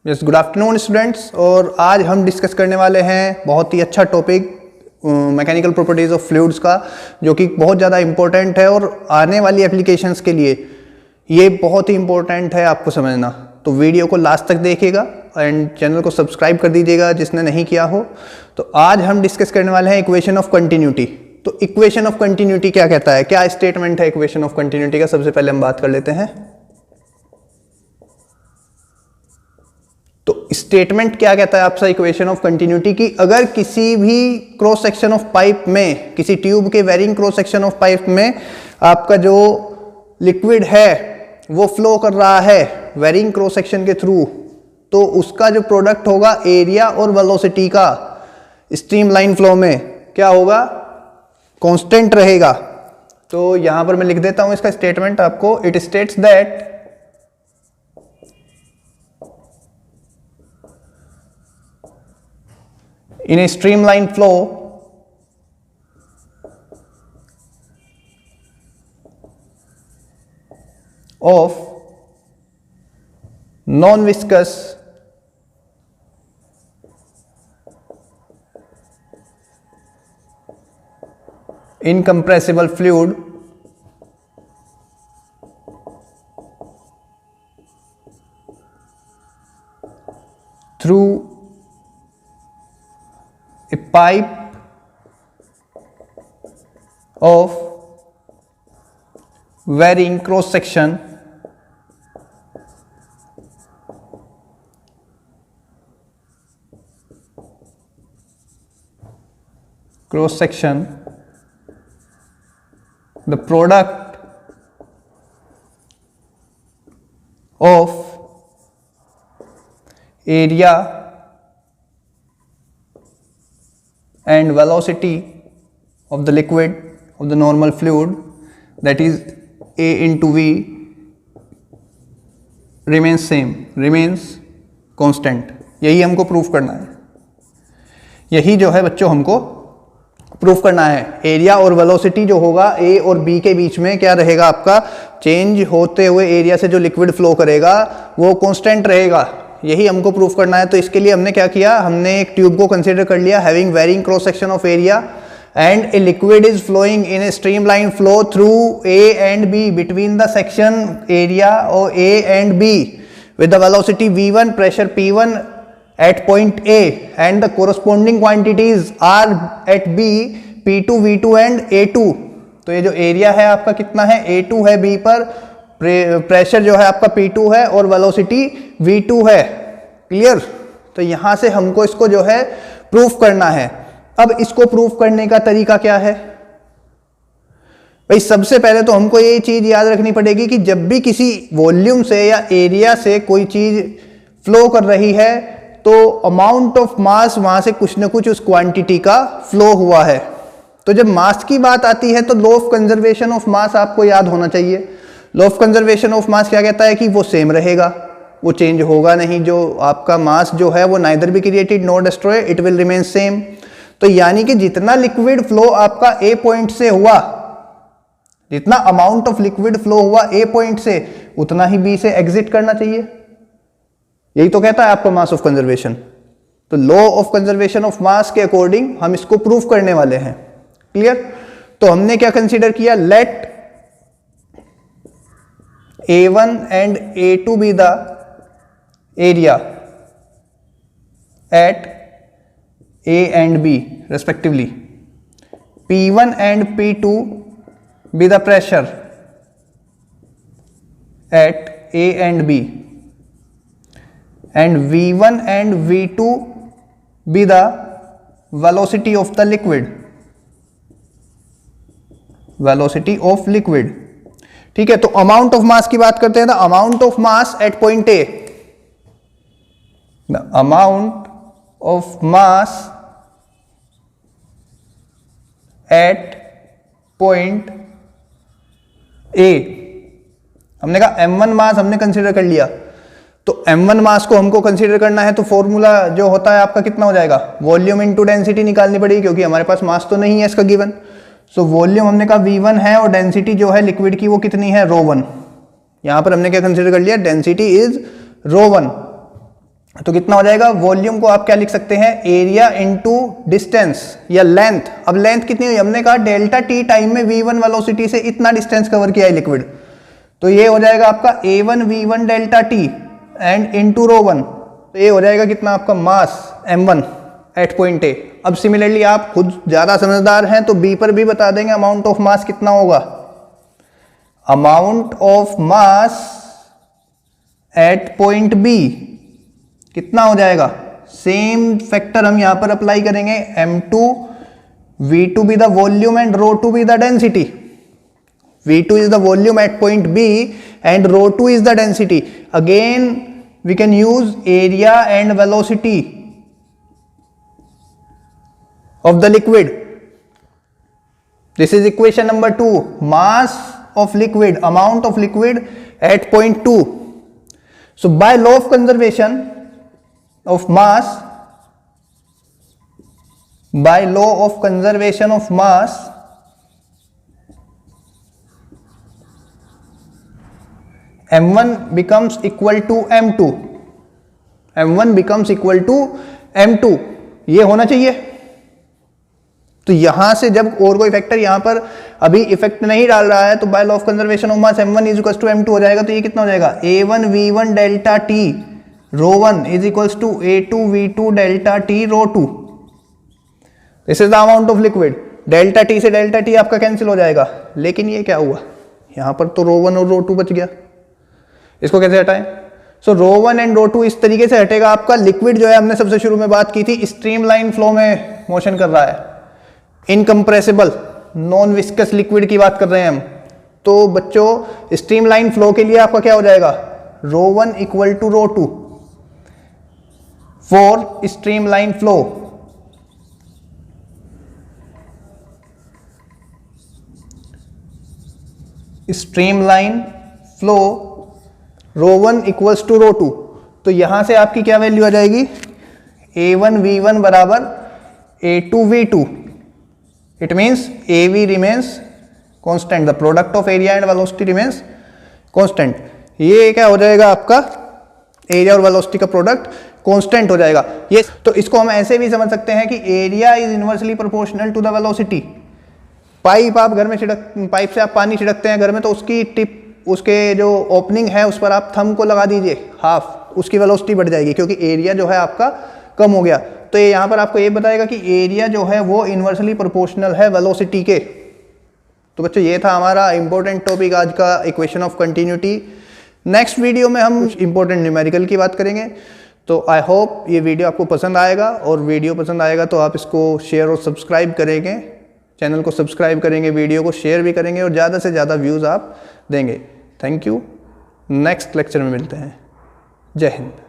Yes, good afternoon students. और आज हम डिस्कस करने वाले हैं बहुत ही अच्छा topic mechanical properties of fluids का, जो कि बहुत ज़्यादा इंपॉर्टेंट है और आने वाली एप्लीकेशंस के लिए ये बहुत ही इंपॉर्टेंट है आपको समझना। तो वीडियो को लास्ट तक देखिएगा एंड चैनल को सब्सक्राइब कर दीजिएगा जिसने नहीं किया हो। तो आज हम डिस्कस करने वाले हैं इक्वेशन ऑफ कंटिन्यूटी। तो इक्वेशन ऑफ कंटिन्यूटी क्या कहता है, क्या स्टेटमेंट है इक्वेशन ऑफ कंटिन्यूटी का, सबसे पहले हम बात कर लेते हैं। तो स्टेटमेंट क्या कहता है आपका इक्वेशन ऑफ कंटिन्यूटी की, अगर किसी भी क्रॉस सेक्शन ऑफ पाइप में, किसी ट्यूब के varying cross section of pipe में आपका जो लिक्विड है वो फ्लो कर रहा है वेरिंग क्रॉस सेक्शन के थ्रू, तो उसका जो प्रोडक्ट होगा एरिया और वेलोसिटी का स्ट्रीमलाइन फ्लो में क्या होगा, कांस्टेंट रहेगा। तो यहां पर मैं लिख देता हूं इसका स्टेटमेंट आपको। It states that in a streamline flow of non-viscous incompressible fluid through a pipe of varying cross section the product of area and velocity of the liquid of the normal fluid, that is A into V, remains constant। यही हमको proof करना है, यही जो है बच्चों हमको proof करना है। एरिया और वेलोसिटी जो होगा A और B के बीच में क्या रहेगा, आपका चेंज होते हुए एरिया से जो लिक्विड फ्लो करेगा वो कांस्टेंट रहेगा, यही हमको प्रूफ करना है। तो इसके लिए हमने क्या किया, हमने एक ट्यूब को कंसीडर कर लिया having varying cross section of area and a liquid is flowing in a streamline flow through A and B between the section area और A and B with the velocity v1, pressure p1 at point A and the corresponding quantities are at B, p2, v2 and a2। तो ये जो area है आपका कितना है, a2 है B पर, प्रेशर जो है आपका P2 है और वेलोसिटी V2 है। क्लियर। तो यहां से हमको इसको जो है प्रूफ करना है। अब इसको प्रूफ करने का तरीका क्या है भाई, सबसे पहले तो हमको ये चीज याद रखनी पड़ेगी कि जब भी किसी वॉल्यूम से या एरिया से कोई चीज फ्लो कर रही है तो अमाउंट ऑफ मास वहां से कुछ ना कुछ उस क्वांटिटी का फ्लो हुआ है। तो जब मास की बात आती है तो लॉ ऑफ कंजर्वेशन ऑफ मास आपको याद होना चाहिए। लॉ ऑफ कंजर्वेशन ऑफ मास क्या कहता है कि वो सेम रहेगा, वो चेंज होगा नहीं। जो आपका मास जो है वो neither be created nor destroy, it will remain same. तो यानी कि जितना लिक्विड फ्लो आपका ए पॉइंट से हुआ, जितना अमाउंट ऑफ लिक्विड फ्लो हुआ ए पॉइंट से, उतना ही बी से एग्जिट करना चाहिए। यही तो कहता है आपका मास ऑफ कंजर्वेशन। तो लॉ ऑफ कंजर्वेशन ऑफ मास के अकॉर्डिंग हम इसको प्रूफ करने वाले हैं। क्लियर। तो हमने क्या कंसीडर किया, late A1 and A2 be the area at A and B respectively. P1 and P2 be the pressure at A and B, and V1 and V2 be the velocity of the liquid, velocity of liquid। ठीक है। तो amount of मास की बात करते हैं। The amount of mass at point A, the amount of mass at point A, हमने कहा m1 मास हमने कंसीडर कर लिया। तो m1 मास को हमको कंसीडर करना है तो फॉर्मूला जो होता है आपका कितना हो जाएगा, वॉल्यूम इनटू डेंसिटी निकालनी पड़ेगी, क्योंकि हमारे पास मास तो नहीं है इसका गिवन। सो वॉल्यूम हमने कहा V1 है और डेंसिटी जो है लिक्विड की वो कितनी है, ρ1। यहां पर हमने क्या कंसीडर कर लिया, डेंसिटी इज ρ1। तो कितना हो जाएगा, वॉल्यूम को आप क्या लिख सकते हैं, एरिया इनटू डिस्टेंस या लेंथ। अब लेंथ कितनी हुई, हमने कहा डेल्टा टी टाइम में v1 वेलोसिटी से इतना डिस्टेंस कवर किया है लिक्विड, तो ये हो जाएगा आपका a1 v1 delta T and into row 1, तो ये हो जाएगा कितना आपका मास m1 एट पॉइंट ए। अब सिमिलरली आप खुद ज्यादा समझदार हैं तो b पर भी बता देंगे अमाउंट ऑफ मास कितना होगा, amount of mass at point B कितना हो जाएगा, सेम फैक्टर हम यहां पर अप्लाई करेंगे, m2 v2 be the volume and rho 2 be the density. v2 is the volume at point B and rho 2 is the density. Again we can use area and velocity of the liquid. This is equation number 2, mass of liquid, amount of liquid at point 2. So by law of conservation of mass, by law of conservation of mass, m1 becomes equal to m2, m1 becomes equal to m2, ये होना चाहिए। तो यहां से जब और कोई factor यहां पर अभी इफेक्ट नहीं डाल रहा है तो by law of conservation of mass m1 is equal to m2 हो जाएगा। तो ये कितना हो जाएगा, a1 v1 delta t rho 1 is equal to a2 v2 delta t rho 2। This is the amount of liquid. Delta t से delta t आपका cancel हो जाएगा, लेकिन ये क्या हुआ, यहां पर तो रो 1 और रो 2 बच गया, इसको कैसे हटाएं। सो रो 1 एंड रो 2 इस तरीके से हटेगा। आपका लिक्विड जो है, हमने सबसे शुरू में बात की थी, स्ट्रीमलाइन फ्लो में मोशन कर रहा है, इनकम्प्रेसिबल नॉन विस्कस लिक्विड की बात कर रहे हैं हम। तो बच्चों स्ट्रीमलाइन फ्लो के लिए आपका क्या हो जाएगा, row 1 equal to row 2 for streamline flow. Streamline flow row 1 equals to row 2, तो यहां से आपकी क्या वैल्यू आ जाएगी, a1 v1 बराबर a2 v2। It means av remains constant, the product of area and velocity remains constant. ये क्या हो जाएगा आपका, एरिया और वेलोसिटी का प्रोडक्ट कांस्टेंट हो जाएगा। ये तो इसको हम ऐसे भी समझ सकते हैं कि area is inversely proportional to the velocity. Pipe आप घर में पाइप से आप पानी छिड़कते हैं घर में, तो उसकी टिप, उसके जो ओपनिंग है उस पर आप थंब को लगा दीजिए हाफ, उसकी वेलोसिटी बढ़ जाएगी क्योंकि एरिया जो है आपका कम हो गया। तो ये यहाँ पर आपको ये बताएगा कि एरिया जो है वो इन्वर्सली प्रोपोर्शनल है वेलोसिटी के। तो बच्चों ये था हमारा इंपॉर्टेंट टॉपिक आज का, equation of continuity. Next video में हम इंपॉर्टेंट न्यूमेरिकल की बात करेंगे। तो आई होप ये वीडियो आपको पसंद आएगा, और वीडियो पसंद आएगा तो आप इसको शेयर और सब्सक्राइब करेंगे, चैनल को सब्सक्राइब करेंगे, वीडियो को शेयर भी करेंगे और ज़्यादा से ज़्यादा व्यूज़ आप देंगे। थैंक यू, नेक्स्ट लेक्चर में मिलते हैं। जय हिंद।